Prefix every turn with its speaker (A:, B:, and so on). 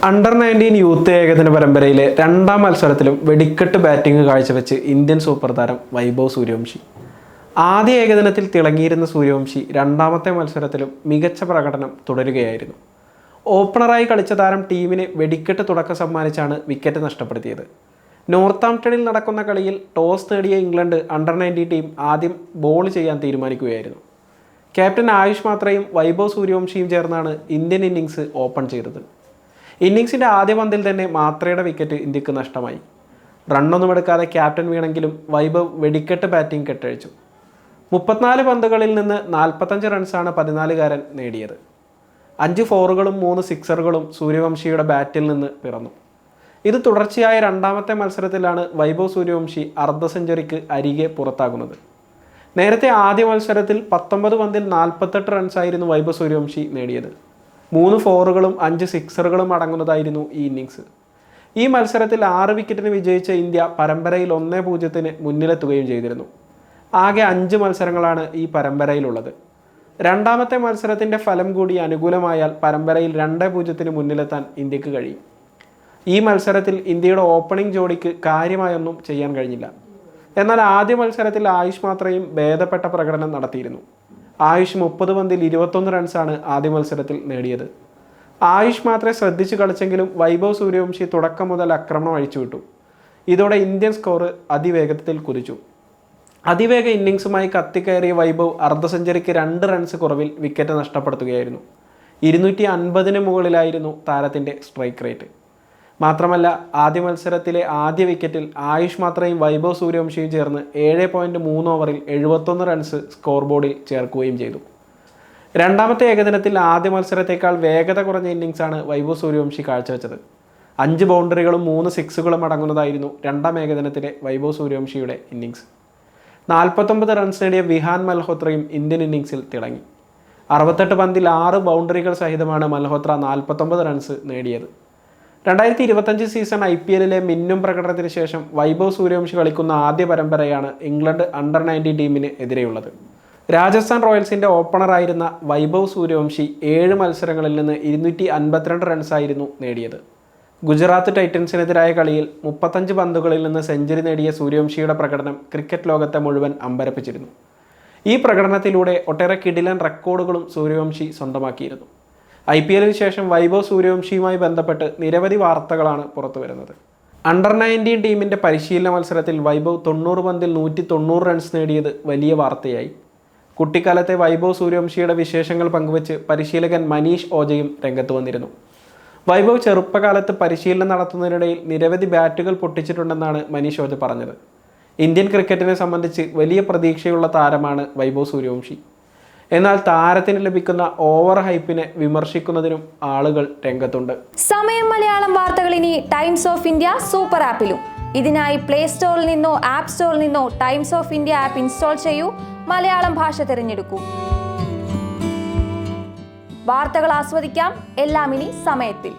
A: Under-19 youth ഏകദിന പരമ്പരയിലെ രണ്ടാം മത്സരത്തിലും വെടിക്കെട്ട് ബാറ്റിംഗ് കാഴ്ചവെച്ച് ഇന്ത്യൻ സൂപ്പർ താരം വൈഭവ് സൂര്യവംശി. ആദ്യ ഏകദിനത്തിൽ തിളങ്ങിയിരുന്ന സൂര്യവംശി രണ്ടാമത്തെ മത്സരത്തിലും മികച്ച പ്രകടനം തുടരുകയായിരുന്നു. ഓപ്പണറായി കളിച്ച താരം ടീമിന് വെടിക്കെട്ട് തുടക്കം സമ്മാനിച്ചാണ് വിക്കറ്റ് നഷ്ടപ്പെടുത്തിയത്. നോർത്താംപ്ടണിൽ നടക്കുന്ന കളിയിൽ ടോസ് നേടിയ ഇംഗ്ലണ്ട് അണ്ടർ-19 ടീം ആദ്യം ബോൾ ചെയ്യാൻ തീരുമാനിക്കുകയായിരുന്നു. ക്യാപ്റ്റൻ ആയുഷ് മാത്രയും വൈഭവ് സൂര്യവംശിയും ചേർന്നാണ് ഇന്ത്യൻ ഇന്നിങ്സ് ഓപ്പൺ ചെയ്തത്. ഇന്നിങ്സിൻ്റെ ആദ്യ പന്തിൽ തന്നെ മാത്രയുടെ വിക്കറ്റ് ഇന്ത്യക്ക് നഷ്ടമായി. റണ്ണൊന്നും എടുക്കാതെ ക്യാപ്റ്റൻ വീണെങ്കിലും വൈഭവ് വെടിക്കെട്ട് ബാറ്റിംഗ് കെട്ടഴിച്ചു. 34 പന്തുകളിൽ നിന്ന് 45 റൺസാണ് 14കാരൻ നേടിയത്. 5 ഫോറുകളും 3 സിക്സറുകളും സൂര്യവംശിയുടെ ബാറ്റിൽ നിന്ന് പിറന്നു. ഇത് തുടർച്ചയായ രണ്ടാമത്തെ മത്സരത്തിലാണ് വൈഭവ് സൂര്യവംശി അർദ്ധ സെഞ്ചുറിക്ക് അരികെ പുറത്താകുന്നത്. നേരത്തെ ആദ്യ മത്സരത്തിൽ 19 പന്തിൽ 48 റൺസായിരുന്നു വൈഭവ് സൂര്യവംശി നേടിയത്. 3 ഫോറുകളും 5 സിക്സറുകളും അടങ്ങുന്നതായിരുന്നു ഈ ഇന്നിങ്സ്. ഈ മത്സരത്തിൽ 6 വിക്കറ്റിന് വിജയിച്ച ഇന്ത്യ പരമ്പരയിൽ 1-0 മുന്നിലെത്തുകയും ചെയ്തിരുന്നു. ആകെ 5 മത്സരങ്ങളാണ് ഈ പരമ്പരയിലുള്ളത്. രണ്ടാമത്തെ മത്സരത്തിൻ്റെ ഫലം കൂടി അനുകൂലമായാൽ പരമ്പരയിൽ 2-0 മുന്നിലെത്താൻ ഇന്ത്യക്ക് കഴിയും. ഈ മത്സരത്തിൽ ഇന്ത്യയുടെ ഓപ്പണിംഗ് ജോഡിക്ക് കാര്യമായൊന്നും ചെയ്യാൻ കഴിഞ്ഞില്ല. എന്നാൽ ആദ്യ മത്സരത്തിൽ ആയുഷ് മാത്രയും ഭേദപ്പെട്ട പ്രകടനം നടത്തിയിരുന്നു. ആയുഷ് 30 പന്തിൽ 21 റൺസാണ് ആദ്യ മത്സരത്തിൽ നേടിയത്. ആയുഷ് മാത്രമേ ശ്രദ്ധിച്ച് കളിച്ചെങ്കിലും വൈഭവ് സൂര്യവംശി തുടക്കം മുതൽ ആക്രമണം അഴിച്ചുവിട്ടു. ഇതോടെ ഇന്ത്യൻ സ്കോർ അതിവേഗത്തിൽ കുതിച്ചു. അതിവേഗ ഇന്നിങ്സുമായി കത്തിക്കയറിയ വൈഭവ് അർദ്ധ സെഞ്ചുറിക്ക് 2 റൺസ് കുറവിൽ വിക്കറ്റ് നഷ്ടപ്പെടുത്തുകയായിരുന്നു. 250 മുകളിലായിരുന്നു താരത്തിൻ്റെ സ്ട്രൈക്ക് റേറ്റ്. മാത്രമല്ല ആദ്യ മത്സരത്തിലെ ആദ്യ വിക്കറ്റിൽ ആയുഷ് മാത്രയും വൈഭവ് സൂര്യവംശിയും ചേർന്ന് 7.3 ഓവറിൽ 71 റൺസ് സ്കോർ ബോർഡിൽ ചേർക്കുകയും ചെയ്തു. രണ്ടാമത്തെ ഏകദിനത്തിൽ ആദ്യ മത്സരത്തേക്കാൾ വേഗത കുറഞ്ഞ ഇന്നിങ്സാണ് വൈഭവ് സൂര്യവംശി കാഴ്ചവെച്ചത്. 5 ബൗണ്ടറികളും 3 സിക്സുകളും അടങ്ങുന്നതായിരുന്നു രണ്ടാം ഏകദിനത്തിലെ വൈഭവ് സൂര്യവംശിയുടെ ഇന്നിങ്സ്. 49 റൺസ് നേടിയ വിഹാൻ മൽഹോത്രയും ഇന്ത്യൻ ഇന്നിങ്സിൽ തിളങ്ങി. 68 പന്തിൽ 6 ബൗണ്ടറികൾ സഹിതമാണ് മൽഹോത്ര 49 റൺസ് നേടിയത്. 2025 സീസൺ IPLലെ മിന്നും പ്രകടനത്തിന് ശേഷം വൈഭവ് സൂര്യവംശി കളിക്കുന്ന ആദ്യ പരമ്പരയാണ് ഇംഗ്ലണ്ട് അണ്ടർ-19 ടീമിന് എതിരെയുള്ളത്. രാജസ്ഥാൻ റോയൽസിൻ്റെ ഓപ്പണറായിരുന്ന വൈഭവ് സൂര്യവംശി 7 മത്സരങ്ങളിൽ നിന്ന് 252 റൺസായിരുന്നു നേടിയത്. ഗുജറാത്ത് ടൈറ്റൻസിനെതിരായ കളിയിൽ 35 പന്തുകളിൽ നിന്ന് സെഞ്ചുറി നേടിയ സൂര്യവംശിയുടെ പ്രകടനം ക്രിക്കറ്റ് ലോകത്തെ മുഴുവൻ അമ്പരപ്പിച്ചിരുന്നു. ഈ പ്രകടനത്തിലൂടെ ഒട്ടേറെ കിടിലൻ റെക്കോർഡുകളും സൂര്യവംശി സ്വന്തമാക്കിയിരുന്നു. IPLന് ശേഷം വൈഭവ് സൂര്യവംശിയുമായി ബന്ധപ്പെട്ട് നിരവധി വാർത്തകളാണ് പുറത്തു വരുന്നത്. അണ്ടർ-19 ടീമിൻ്റെ പരിശീലന മത്സരത്തിൽ വൈഭവ് 90 പന്തിൽ 190 റൺസ് നേടിയത് വലിയ വാർത്തയായി. കുട്ടിക്കാലത്തെ വൈഭവ് സൂര്യവംശിയുടെ വിശേഷങ്ങൾ പങ്കുവച്ച് പരിശീലകൻ മനീഷ് ഓജയും രംഗത്ത് വന്നിരുന്നു. വൈഭവ് ചെറുപ്പകാലത്ത് പരിശീലനം നടത്തുന്നതിനിടയിൽ നിരവധി ബാറ്റുകൾ പൊട്ടിച്ചിട്ടുണ്ടെന്നാണ് മനീഷ് ഓജ പറഞ്ഞത്. ഇന്ത്യൻ ക്രിക്കറ്റിനെ സംബന്ധിച്ച് വലിയ പ്രതീക്ഷയുള്ള താരമാണ് വൈഭവ് സൂര്യവംശി. എന്നാൽ താരത്തിന് ലഭിക്കുന്ന ഓവർ ഹൈപ്പിനെ വിമർശിക്കുന്നതിനും ആളുകൾ രംഗത്തുണ്ട്.
B: സമയം മലയാളം വാർത്തകൾ ഇനി ടൈംസ് ഓഫ് ഇന്ത്യ സൂപ്പർ ആപ്പിലും. ഇതിനായി പ്ലേ സ്റ്റോറിൽ നിന്നോ ആപ്പ് സ്റ്റോറിൽ നിന്നോ times of India app install ചെയ്യൂ. മലയാളം ഭാഷ തിരഞ്ഞെടുക്കൂ. വാർത്തകൾ ആസ്വദിക്കാം. എല്ലാം ഇനി സമയത്തിൽ.